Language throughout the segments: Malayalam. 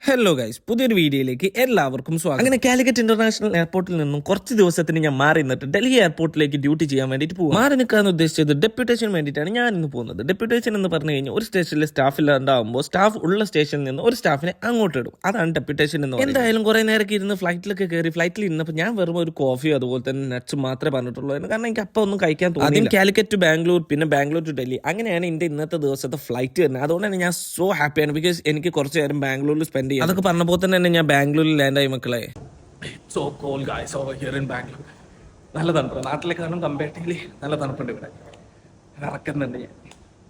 ഹലോ ഗൈസ്, പുതിയൊരു വീഡിയോയിലേക്ക് എല്ലാവർക്കും സ്വാഗതം. അങ്ങനെ കാലിക്കറ്റ് ഇന്റർനാഷണൽ എയർപോർട്ടിൽ നിന്നും കുറച്ച് ദിവസത്തിന് ഞാൻ മാറി നിന്നിട്ട് ഡൽഹി എയർപോർട്ടിലേക്ക് ഡ്യൂട്ടി ചെയ്യാൻ വേണ്ടിയിട്ട് പോകും. മാറി നിൽക്കാൻ ഉദ്ദേശിച്ചത് ഡെപ്യൂട്ടേഷൻ വേണ്ടിയിട്ടാണ് ഞാൻ ഇന്ന് പോകുന്നത്. ഡെപ്യൂട്ടേഷൻ എന്ന് പറഞ്ഞു കഴിഞ്ഞാൽ ഒരു സ്റ്റേഷനിൽ സ്റ്റാഫ് ഇല്ലാണ്ടാവുമ്പോൾ സ്റ്റാഫ് ഉള്ള സ്റ്റേഷനിൽ നിന്ന് ഒരു സ്റ്റാഫിനെ അങ്ങോട്ട് ഇടും. അതാണ് ഡെപ്യൂട്ടേഷൻ എന്ന് പറയുന്നത്. എന്തായാലും കുറെ നേരമൊക്കെ ഇരുന്ന് ഫ്ലൈറ്റിലൊക്കെ കയറി ഫ്ലൈറ്റിൽ ഇരുന്നപ്പോൾ ഞാൻ വെറും ഒരു കോഫിയോ അതുപോലെ തന്നെ നട്ട്സ് മാത്രമേ പറഞ്ഞിട്ടുള്ളൂ. കാരണം എനിക്ക് അപ്പം ഒന്നും കഴിക്കാൻ തോന്നി. ആദ്യം കാലിക്കറ്റ് ടു ബാംഗ്ലൂർ, പിന്നെ ബാംഗ്ലൂർ ടു ഡൽഹി. അങ്ങനെയാണ് എൻ്റെ ഇന്നത്തെ ദിവസത്തെ ഫ്ലൈറ്റ് വരുന്നത്. അതുകൊണ്ടാണ് ഞാൻ സോ ഹാപ്പിയാണ്. ബിക്കോസ് എനിക്ക് കുറച്ച് നേരം ബാംഗ്ലൂരിൽ സ്പെൻഡ് ചെയ്യാം. അതൊക്കെ പറഞ്ഞപ്പോൾ തന്നെ ഞാൻ ബാംഗ്ലൂരിൽ ലാൻഡായി മക്കളെ. So cold guys over here in Bangalore. നല്ല തണുപ്പ്. നാട്ടിലേക്ക് കാരണം കമ്പാരിറ്റീവ്ലി നല്ല തണുപ്പുണ്ട് ഇവിടെ. ഇറക്കുന്നുണ്ട് ഞാൻ.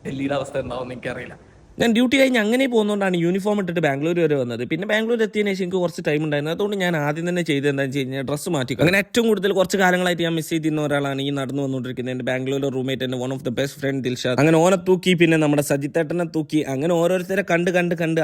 ഡൽഹിയുടെ അവസ്ഥ എന്താണെന്ന് എനിക്കറിയില്ല. ഞാൻ ഡ്യൂട്ടി കഴിഞ്ഞ് അങ്ങനെ പോകുന്നതുകൊണ്ടാണ് യൂണിഫോം ഇട്ടിട്ട് ബാംഗ്ലൂർ വരെ വന്നത്. പിന്നെ ബാംഗ്ലൂർ എത്തിയതിനു ശേഷം എനിക്ക് കുറച്ച് ടൈം ഉണ്ടായിരുന്നു. അതുകൊണ്ട് ഞാൻ ആദ്യം തന്നെ ചെയ്തത് എന്താണെന്ന് വെച്ച് കഴിഞ്ഞാൽ ഡ്രസ്സ് മാറ്റി. അങ്ങനെ ഏറ്റവും കൂടുതൽ കുറച്ച് കാലങ്ങളായിട്ട് ഞാൻ മിസ് ചെയ്തിരുന്ന ഒരാളാണ് ഈ നടന്നു വന്നുകൊണ്ടിരിക്കുന്നത്. എൻ്റെ ബാംഗ്ലൂരിലെ റൂംമേറ്റ് തന്നെ, one of the best friend Dilshad. അങ്ങനെ ഓനെ തൂക്കി, പിന്നെ നമ്മുടെ സജിത്തേട്ടനെ തൂക്കി, അങ്ങനെ ഓരോരുത്തരെ കണ്ട്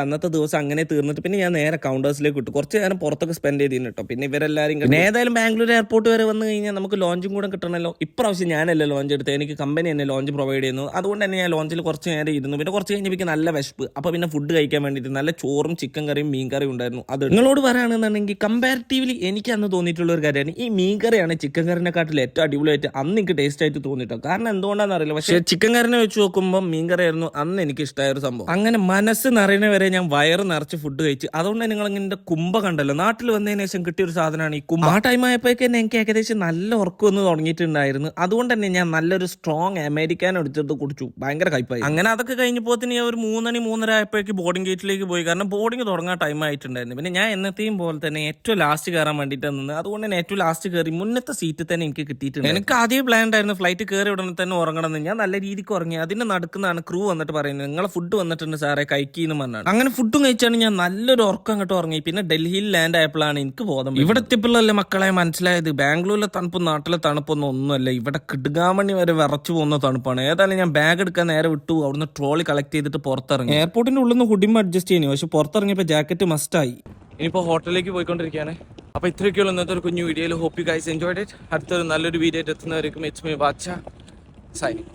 അന്നത്തെ ദിവസം അങ്ങനെ തീർന്നിട്ട് പിന്നെ ഞാൻ നേരെ കൗണ്ടേഴ്സിലേക്ക് വിട്ടു. കുറച്ച് നേരം പുറത്തൊക്കെ സ്പെൻഡ് ചെയ്തിരുന്നു കേട്ടോ. പിന്നെ ഇവരെല്ലാവരും പിന്നെ ഏതായാലും ബാംഗ്ലൂർ എയർപോർട്ട് വരെ വന്നു കഴിഞ്ഞാൽ നമുക്ക് ലോഞ്ചും കൂടെ കിട്ടണമല്ലോ. ഇപ്രാവശ്യം ഞാനല്ലേ ലോഞ്ച് എടുത്തത്, എനിക്ക് കമ്പനി തന്നെ ലോഞ്ച് പ്രൊവൈഡ് ചെയ്യുന്നു. അതുകൊണ്ട് തന്നെ ഞാൻ ലോഞ്ചിൽ കുറച്ച് നേരം ഇരുന്നു. പിന്നെ കുറച്ച് കഴിഞ്ഞപ്പോൾ നല്ല വിശപ്പ്. അപ്പോൾ പിന്നെ ഫുഡ് കഴിക്കാൻ വേണ്ടിയിട്ട് നല്ല ചോറും ചിക്കൻ കറിയും മീൻ കറിയും ഉണ്ടായിരുന്നു. അത് നിങ്ങളോട് പറയുകയാണെന്നുണ്ടെങ്കിൽ കമ്പാരിറ്റീവ്ലി എനിക്ക് അന്ന് തോന്നിയിട്ടുള്ള ഒരു കാര്യമാണ് ഈ മീൻ കറിയാണ് ചിക്കൻ കറിനെക്കാട്ടിൽ ഏറ്റവും അടിപൊളിയായിട്ട് അന്ന് എനിക്ക് ടേസ്റ്റ് ആയിട്ട് തോന്നിട്ടോ. കാരണം എന്തുകൊണ്ടാണെന്ന് അറിയില്ല, പക്ഷേ ചിക്കൻ കറിനെ വെച്ച് നോക്കുമ്പോൾ മീൻ കറിയായിരുന്നു അന്ന് എനിക്ക് ഇഷ്ടമായ ഒരു സംഭവം. അങ്ങനെ മനസ്സ് നിറയുന്ന വരെ ഞാൻ വയറ് നിറച്ച് ഫുഡ് കഴിച്ച്. അതുകൊണ്ട് നിങ്ങൾ ഇങ്ങനെ കുമ്പ കണ്ടല്ലോ, നാട്ടിൽ വന്നതിന് ശേഷം കിട്ടിയ ഒരു സാധനമാണ് ഈ കുമ്പ. ആ ടൈം ആയപ്പോഴേക്ക് തന്നെ എനിക്ക് ഏകദേശം നല്ല ഉറക്കം ഒന്ന് തുടങ്ങിയിട്ടുണ്ടായിരുന്നു. അതുകൊണ്ട് തന്നെ ഞാൻ നല്ലൊരു സ്ട്രോങ് അമേരിക്കാനോ എടുത്തിട്ട് കുടിച്ചു. ഭയങ്കര കയ്പായി. അങ്ങനെ അതൊക്കെ കഴിഞ്ഞപ്പോൾ തന്നെ ഒരു 3:30 ആയപ്പോഴേക്ക് ബോർഡിംഗ് ഗേറ്റിലേക്ക് പോയി. കാരണം ബോർഡിംഗ് തുടങ്ങാൻ ടൈം ആയിട്ടുണ്ടായിരുന്നു. പിന്നെ ഞാൻ എന്നത്തെയും പോലെ തന്നെ ഏറ്റവും ലാസ്റ്റ് കയറാൻ വേണ്ടിയിട്ട് നിന്ന്. അതുകൊണ്ട് തന്നെ ഏറ്റവും ലാസ്റ്റ് കയറി മുന്നത്തെ സീറ്റ് തന്നെ എനിക്ക് കിട്ടിയിട്ടുണ്ട്. എനിക്ക് ആദ്യം പ്ലാൻ ഉണ്ടായിരുന്നു ഫ്ലൈറ്റ് കയറി ഉടനെ തന്നെ ഉറങ്ങണമെന്ന്. ഞാൻ നല്ല രീതിക്ക് ഉറങ്ങി. അതിന്റെ നടുക്കുന്നതാണ് ക്രൂ വന്നിട്ട് പറയുന്നത്, നിങ്ങളെ ഫുഡ് വന്നിട്ടുണ്ട് സാറേ കഴിക്കുന്നു പറഞ്ഞാണ്. അങ്ങനെ ഫുഡും കഴിച്ചാണ് ഞാൻ നല്ലൊരു ഉറക്കം അങ്ങോട്ട് ഉറങ്ങി. പിന്നെ ഡൽഹിയിൽ ലാൻഡ് ആയപ്പോഴാണ് എനിക്ക് ബോധം. ഇവിടെ എത്തിയപ്പോഴല്ലേ മക്കളെ മനസ്സിലായത് ബാംഗ്ലൂരിലെ തണുപ്പും നാട്ടിലെ തണുപ്പൊന്നും ഒന്നുമല്ല. ഇവിടെ കിടുകാമണി വരെ വിറച്ചു പോകുന്ന തണുപ്പാണ്. ഏതായാലും ഞാൻ ബാഗ് എടുക്കാൻ നേരെ വിട്ടു. അവിടുന്ന് ട്രോളി കളക്ട് ചെയ്തിട്ട് പുറത്തിറങ്ങി. എയർപോർട്ടിന്റെ ഉള്ളിൽ നിന്ന് കുടിമ അഡ്ജസ്റ്റ് ചെയ്യുന്നു, പക്ഷെ പുറത്തിറങ്ങിയപ്പോൾ ജാക്കറ്റ് മസ്റ്റായി. ഇനിയിപ്പോൾ ഹോട്ടലിലേക്ക് പോയിക്കൊണ്ടിരിക്കുകയാണ്. അപ്പോൾ ഇത്രയൊക്കെയുള്ള ഇന്നത്തെ ഒരു കുഞ്ഞു വീഡിയോയിൽ. Hope you guys enjoyed it. അടുത്തൊരു നല്ലൊരു വീഡിയോ ആയിട്ട് എത്തുന്നവരേക്കും ഇറ്റ്സ് മീ വാച്ച സൈനിങ്.